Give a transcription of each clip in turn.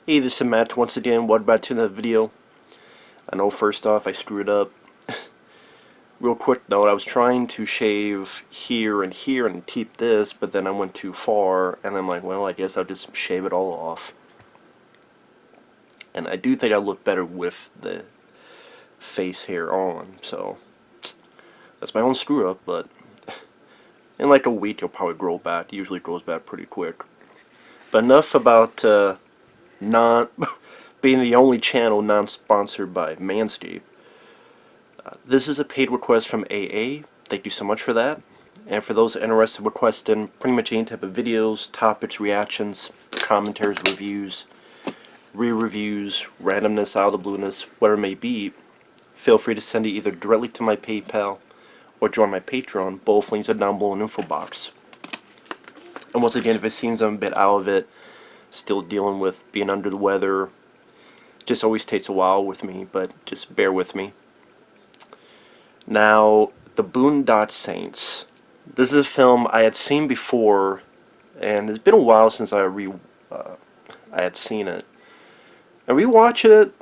Hey, this is Matt once again. Welcome back to another video. I know first off I screwed up. Real quick note, I was trying to shave here and keep this, but then I went too far, and I'm like, well, I guess I'll just shave it all off. And I do think I look better with the face hair on, so that's my own screw up, but in like a week it'll probably grow back. It usually grows back pretty quick. But enough about not being the only channel non-sponsored by Manscaped. This is a paid request from AA. Thank you so much for that. And for those interested in requesting pretty much any type of videos, topics, reactions, commentaries, reviews, re-reviews, randomness, out of the blueness, whatever it may be, feel free to send it either directly to my PayPal or join my Patreon. Both links are down below in the info box. And once again, if it seems I'm a bit out of it, still dealing with being under the weather, just always takes a while with me, but just bear with me. Now, the Boondock Saints. This is a film I had seen before, and it's been a while since I had seen it. And rewatch it,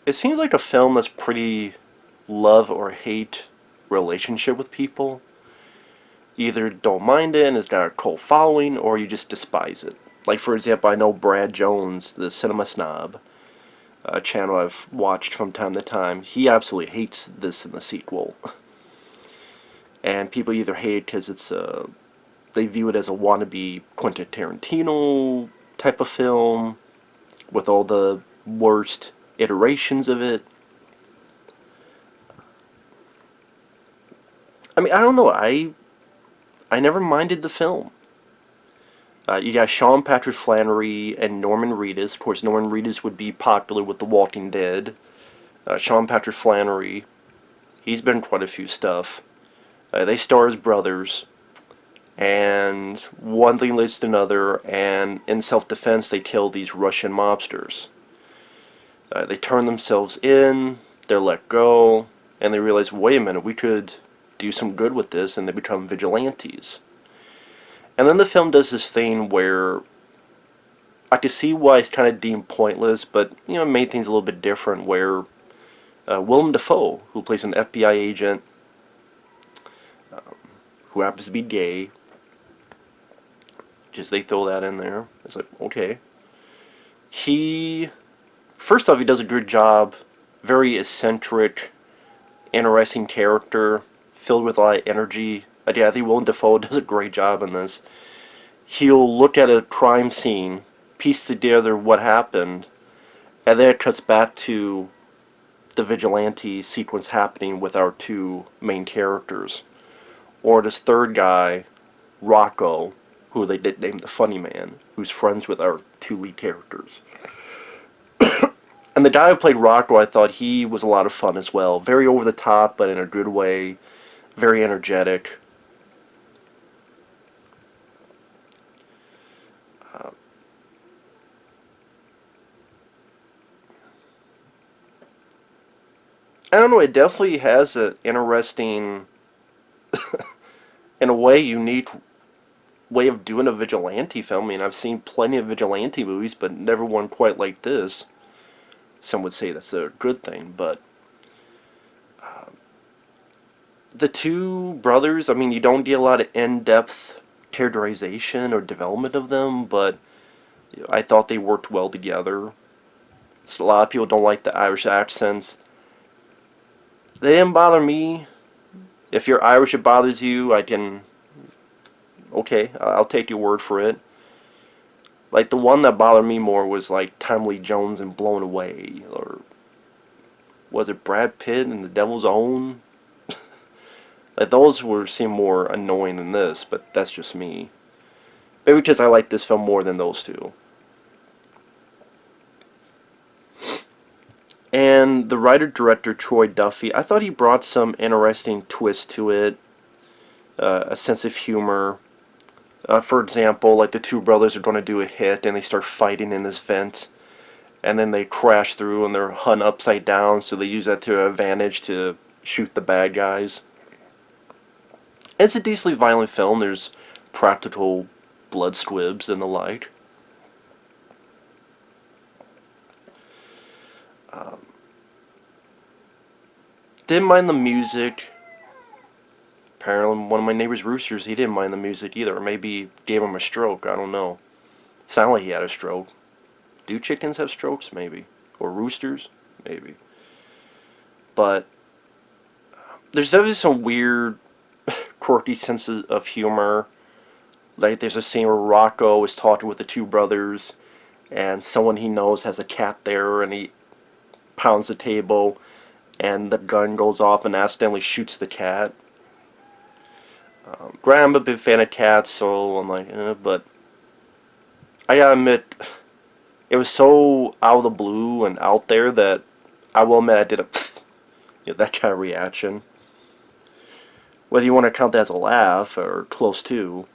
it seems like a film that's pretty love or hate relationship with people. You either don't mind it and it's got a cult following, or you just despise it. Like, for example, I know Brad Jones, the Cinema Snob, a channel I've watched from time to time, he absolutely hates this in the sequel. And people either hate it because it's they view it as a wannabe Quentin Tarantino type of film with all the worst iterations of it. I mean, I don't know, I never minded the film. You got Sean Patrick Flanery and Norman Reedus. Of course, Norman Reedus would be popular with The Walking Dead. Sean Patrick Flanery, he's been in quite a few stuff. They star as brothers, and one thing leads to another, and in self-defense they kill these Russian mobsters. They turn themselves in, they're let go, and they realize, wait a minute, we could do some good with this, and they become vigilantes. And then the film does this thing where I can see why it's kind of deemed pointless, but you know, it made things a little bit different. Where Willem Dafoe, who plays an FBI agent who happens to be gay, just they throw that in there. It's like, okay. First off, he does a good job. Very eccentric, interesting character, filled with a lot of energy. Yeah, I think Willem Dafoe does a great job in this. He'll look at a crime scene, piece together what happened, and then it cuts back to the vigilante sequence happening with our two main characters. Or this third guy, Rocco, who they did name the Funny Man, who's friends with our two lead characters. And the guy who played Rocco, I thought he was a lot of fun as well. Very over the top, but in a good way. Very energetic. I don't know, it definitely has an interesting, in a way, unique way of doing a vigilante film. I mean, I've seen plenty of vigilante movies, but never one quite like this. Some would say that's a good thing, but the two brothers, I mean, you don't get a lot of in-depth characterization or development of them, but I thought they worked well together. So a lot of people don't like the Irish accents. They didn't bother me. If you're Irish, it bothers you, okay, I'll take your word for it. Like, the one that bothered me more was like Tommy Lee Jones and Blown Away, or was it Brad Pitt and The Devil's Own? Like, those seem more annoying than this, but that's just me. Maybe because I like this film more than those two. And the writer-director, Troy Duffy, I thought he brought some interesting twists to it, a sense of humor. For example, like the two brothers are going to do a hit, and they start fighting in this vent, and then they crash through, and they're hung upside down, so they use that to their advantage to shoot the bad guys. It's a decently violent film. There's practical blood squibs and the like. Didn't mind the music. Apparently, one of my neighbor's roosters, he didn't mind the music either. Or maybe gave him a stroke. I don't know. Sounded like he had a stroke. Do chickens have strokes? Maybe. Or roosters? Maybe. But there's definitely some weird, quirky sense of humor. Like there's a scene where Rocco is talking with the two brothers, and someone he knows has a cat there, and he pounds the table, and the gun goes off and accidentally shoots the cat. I'm a big fan of cats, so I'm like, but I gotta admit, it was so out of the blue and out there that I will admit I did that kind of reaction. Whether you want to count that as a laugh or close to.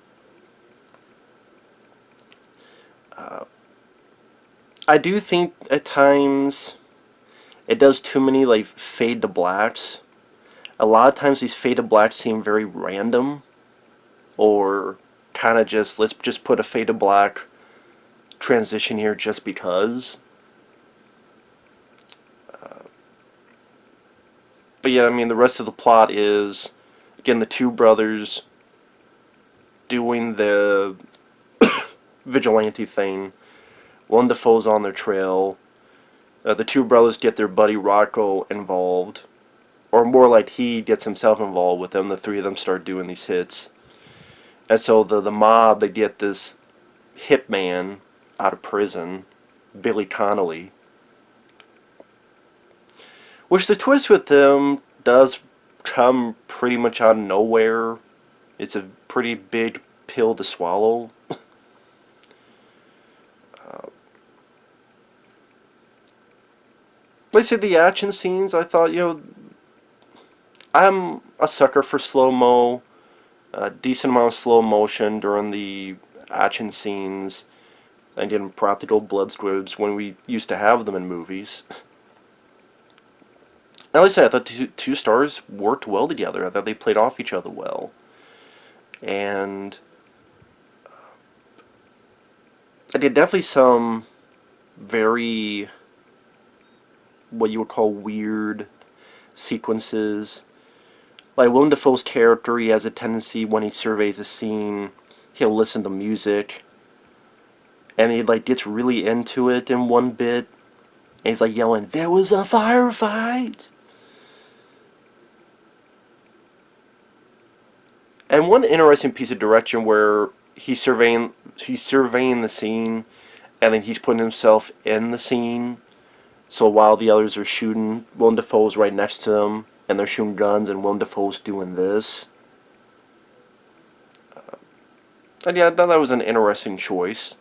I do think at times it does too many like fade to blacks. A lot of times these fade to blacks seem very random, or kind of just let's just put a fade to black transition here just because. But yeah, I mean the rest of the plot is again the two brothers doing the vigilante thing. Willem Dafoe's on their trail. The two brothers get their buddy Rocco involved, or more like he gets himself involved with them. The three of them start doing these hits, and so the mob, they get this hitman out of prison, Billy Connolly. Which the twist with them does come pretty much out of nowhere. It's a pretty big pill to swallow. Like I said, the action scenes, I thought, I'm a sucker for slow-mo, a decent amount of slow motion during the action scenes, and getting practical blood squibs when we used to have them in movies. And like I said, I thought the two stars worked well together. I thought they played off each other well. And I did definitely some very, what you would call weird sequences. Like Willem Dafoe's character, he has a tendency when he surveys a scene, he'll listen to music, and he like gets really into it in one bit, and he's like yelling, "There was a firefight!" And one interesting piece of direction where he's surveying the scene, and then he's putting himself in the scene. So while the others are shooting, Willem Dafoe's right next to them, and they're shooting guns, and Willem Dafoe's doing this. And yeah, I thought that was an interesting choice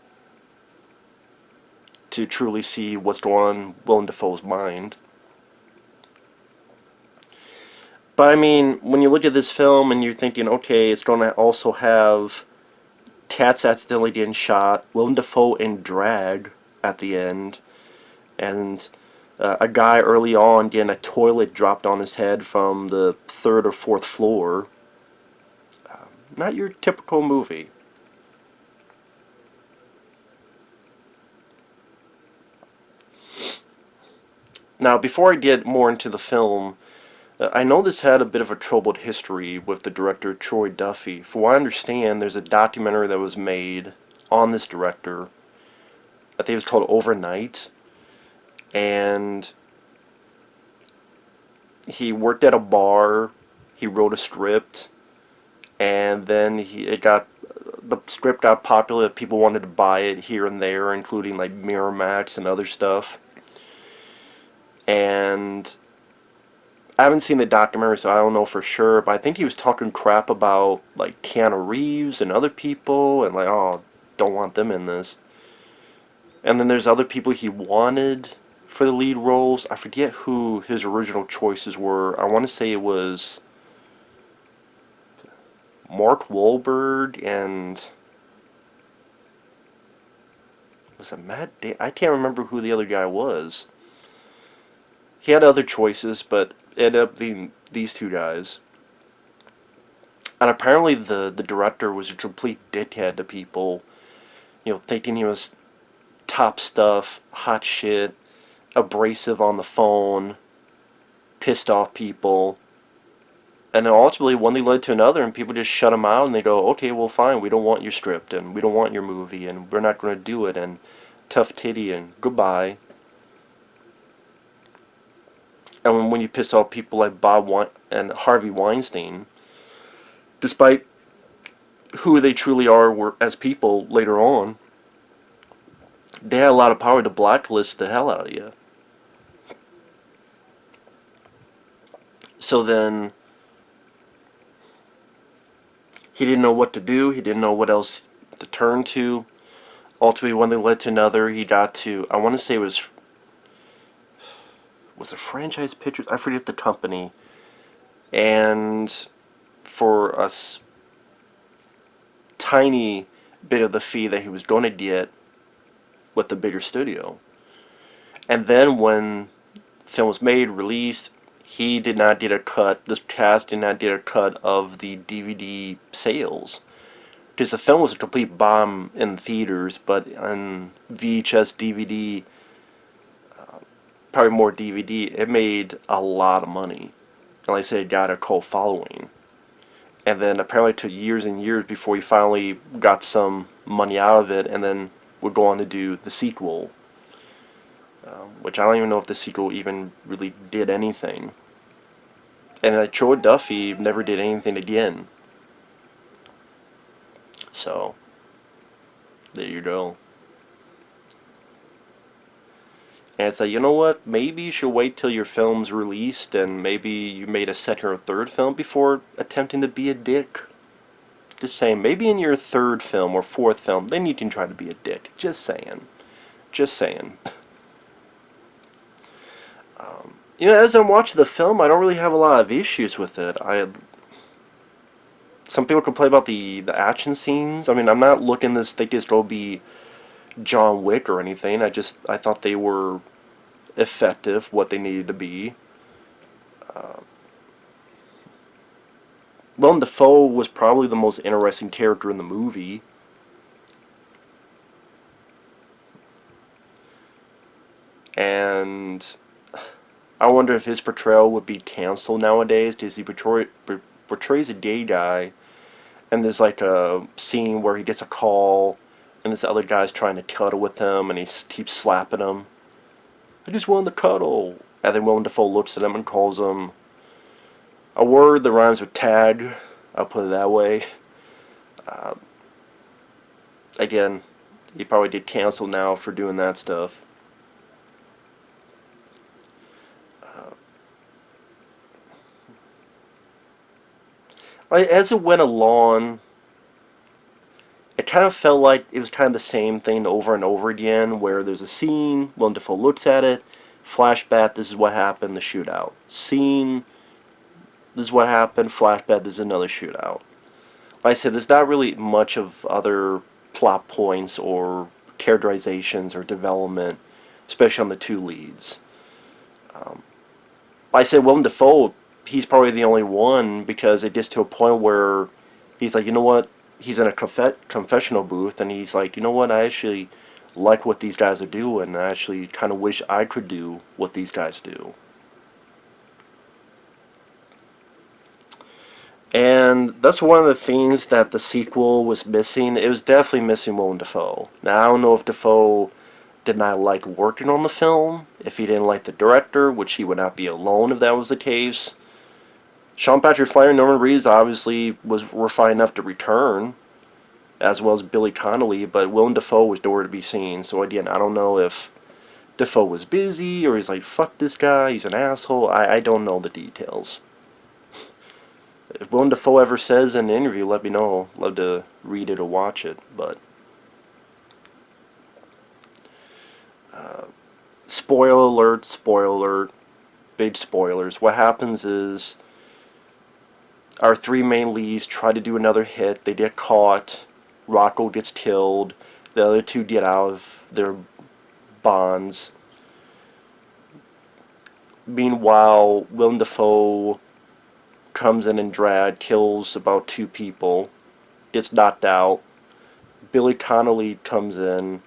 to truly see what's going on in Willem Dafoe's mind. But I mean, when you look at this film and you're thinking, okay, it's going to also have cats accidentally getting shot, Willem Dafoe in drag at the end, and a guy early on getting a toilet dropped on his head from the 3rd or 4th floor. Not your typical movie. Now, before I get more into the film, I know this had a bit of a troubled history with the director Troy Duffy. For what I understand, there's a documentary that was made on this director. I think it was called Overnight. And he worked at a bar, he wrote a script, and then the script got popular, people wanted to buy it here and there, including like Miramax and other stuff. And I haven't seen the documentary, so I don't know for sure, but I think he was talking crap about like Keanu Reeves and other people, and like, oh, don't want them in this. And then there's other people he wanted for the lead roles. I forget who his original choices were. I want to say it was Mark Wahlberg and was it Matt Damon? I can't remember who the other guy was. He had other choices, but it ended up being these two guys. And apparently the director was a complete dickhead to people, thinking he was top stuff, hot shit, abrasive on the phone, pissed off people. And then ultimately, one thing led to another, and people just shut them out, and they go, okay, well, fine, we don't want your script, and we don't want your movie, and we're not going to do it, and tough titty, and goodbye. And when you piss off people like and Harvey Weinstein, despite who they truly are as people later on, they had a lot of power to blacklist the hell out of you. So then, he didn't know what to do. He didn't know what else to turn to. Ultimately, one thing led to another. He got to, I want to say it was it Franchise Pictures? I forget the company. And for a tiny bit of the fee that he was going to get with the bigger studio. And then when the film was made, released, he did not get a cut. This cast did not get a cut of the DVD sales. Because the film was a complete bomb in theaters, but on VHS, DVD, probably more DVD, it made a lot of money. And like I said, it got a cult following. And then apparently it took years and years before he finally got some money out of it, and then would go on to do the sequel. Which I don't even know if the sequel even really did anything. And Troy Duffy never did anything again. So, there you go. And it's like, you know what, maybe you should wait till your film's released and maybe you made a second or third film before attempting to be a dick. Just saying, maybe in your third film or fourth film, then you can try to be a dick. Just saying. Just saying. You know, as I'm watching the film, I don't really have a lot of issues with it. Some people complain about the action scenes. I mean, I'm not looking this think it's going to be John Wick or anything. I thought they were effective, what they needed to be. Willem Dafoe was probably the most interesting character in the movie. And I wonder if his portrayal would be canceled nowadays, because he portrays a gay guy, and there's like a scene where he gets a call, and this other guy's trying to cuddle with him, and he keeps slapping him. I just wanted to cuddle. And then Willem Dafoe looks at him and calls him a word that rhymes with tag. I'll put it that way. Again, he probably get canceled now for doing that stuff. As it went along, it kind of felt like it was kind of the same thing over and over again, where there's a scene, Willem Dafoe looks at it, flashback, this is what happened, the shootout. Scene, this is what happened, flashback, this is another shootout. Like I said, there's not really much of other plot points or characterizations or development, especially on the two leads. Like I said, Willem Dafoe, he's probably the only one, because it gets to a point where he's like, you know what, he's in a confessional booth, and he's like, you know what, I actually like what these guys are doing, and I actually kind of wish I could do what these guys do. And that's one of the things that the sequel was missing. It was definitely missing Willem Dafoe. Now, I don't know if Dafoe did not like working on the film, if he didn't like the director, which he would not be alone if that was the case. Sean Patrick Flanery and Norman Reedus obviously were fine enough to return, as well as Billy Connolly, but Willem Dafoe was nowhere to be seen. So again, I don't know if Dafoe was busy, or he's like, fuck this guy, he's an asshole. I don't know the details. If Willem Dafoe ever says in an interview, let me know. Love to read it or watch it, but spoiler alert, big spoilers. What happens is our three main leads try to do another hit. They get caught. Rocco gets killed. The other two get out of their bonds. Meanwhile, Willem Dafoe comes in drag, kills about 2 people, gets knocked out. Billy Connolly comes in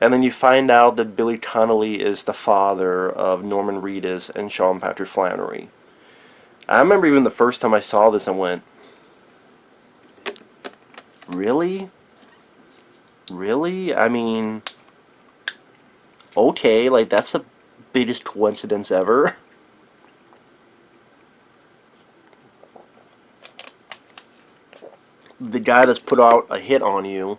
And then you find out that Billy Connolly is the father of Norman Reedus and Sean Patrick Flanery. I remember even the first time I saw this, I went, really? Really? I mean, okay, like, that's the biggest coincidence ever. The guy that's put out a hit on you,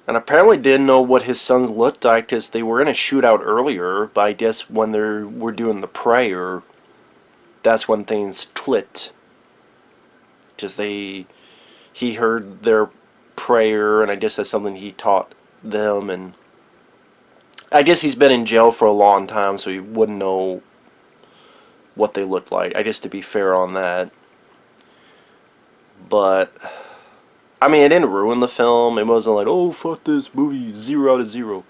and apparently didn't know what his sons looked like because they were in a shootout earlier, but I guess when they were doing the prayer, that's when things clicked. Because he heard their prayer, and I guess that's something he taught them, and I guess he's been in jail for a long time, so he wouldn't know what they looked like. I guess, to be fair on that. But I mean, it didn't ruin the film. It wasn't like, oh, fuck this movie, 0 out of 0.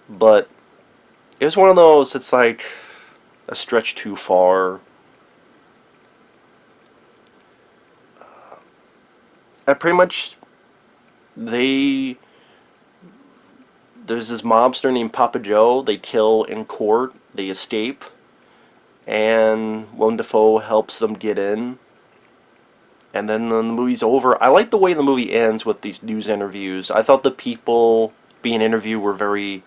But it was one of those, it's like a stretch too far. I pretty much, there's this mobster named Papa Joe. They kill in court. They escape. And Willem Dafoe helps them get in. And then when the movie's over, I like the way the movie ends with these news interviews. I thought the people being interviewed were very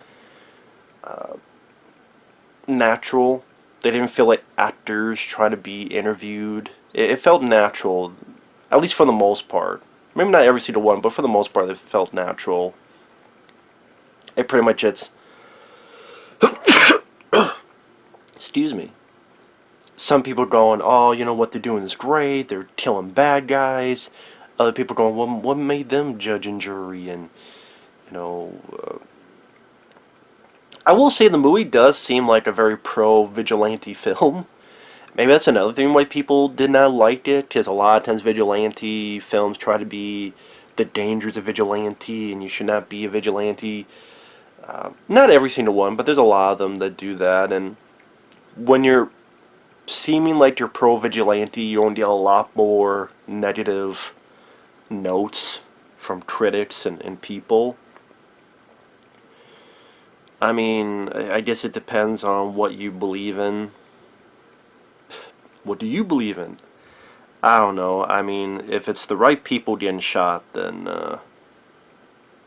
natural. They didn't feel like actors trying to be interviewed. It felt natural, at least for the most part. Maybe not every single one, but for the most part, it felt natural. It pretty much, it's... Excuse me. Some people going, oh, you know, what they're doing is great, they're killing bad guys. Other people going, well, what made them judge and jury? And, you know, I will say the movie does seem like a very pro-vigilante film. Maybe that's another thing why people did not like it, because a lot of times vigilante films try to be the dangers of vigilante, and you should not be a vigilante. Not every single one, but there's a lot of them that do that, and when you're seeming like you're pro-vigilante, you only get a lot more negative notes from critics and people. I mean, I guess it depends on what you believe in. What do you believe in? I don't know. I mean, if it's the right people getting shot, then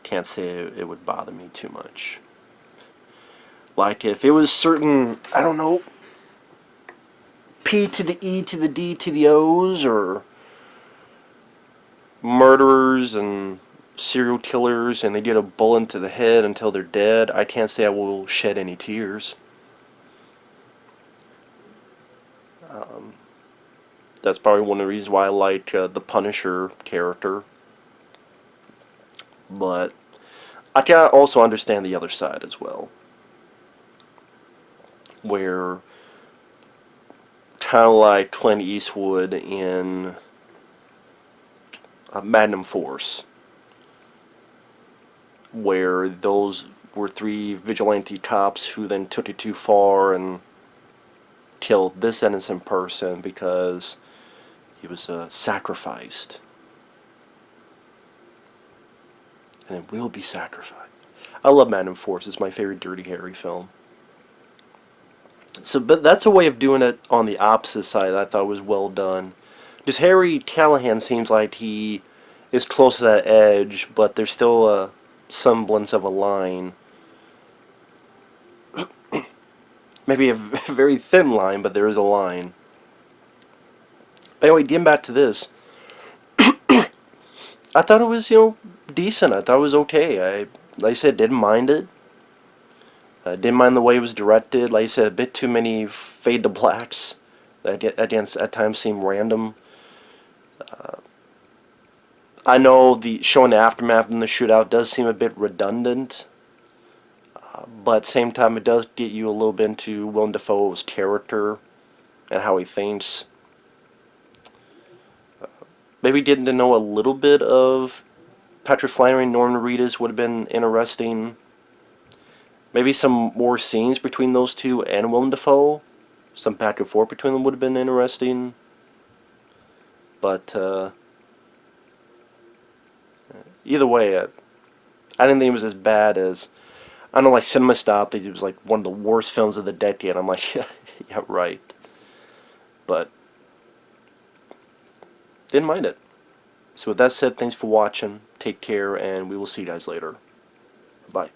can't say it would bother me too much. Like, if it was certain, I don't know, P to the E to the D to the O's, or murderers and serial killers, and they get a bullet to the head until they're dead, I can't say I will shed any tears. That's probably one of the reasons why I like the Punisher character. But I can also understand the other side as well, where kind of like Clint Eastwood in Magnum Force, where those were 3 vigilante cops who then took it too far and killed this innocent person because he was sacrificed. And it will be sacrificed. I love Magnum Force. It's my favorite Dirty Harry film. So, but that's a way of doing it on the opposite side that I thought was well done. Because Harry Callahan seems like he is close to that edge, but there's still a semblance of a line. Maybe a very thin line, but there is a line. Anyway, getting back to this, I thought it was, you know, decent. I thought it was okay. Like I said, didn't mind it. Didn't mind the way it was directed. Like I said, a bit too many fade to blacks that at times seem random. I know the showing the aftermath in the shootout does seem a bit redundant, but at the same time it does get you a little bit into Willem Dafoe's character and how he thinks. Maybe getting to know a little bit of Patrick Flanery and Norman Reedus would have been interesting. Maybe some more scenes between those two and Willem Dafoe. Some back and forth between them would have been interesting. But either way, I didn't think it was as bad as, I don't know, like Cinema Stop. It was like one of the worst films of the decade. I'm like, yeah, yeah, right. But didn't mind it. So with that said, thanks for watching. Take care, and we will see you guys later. Bye.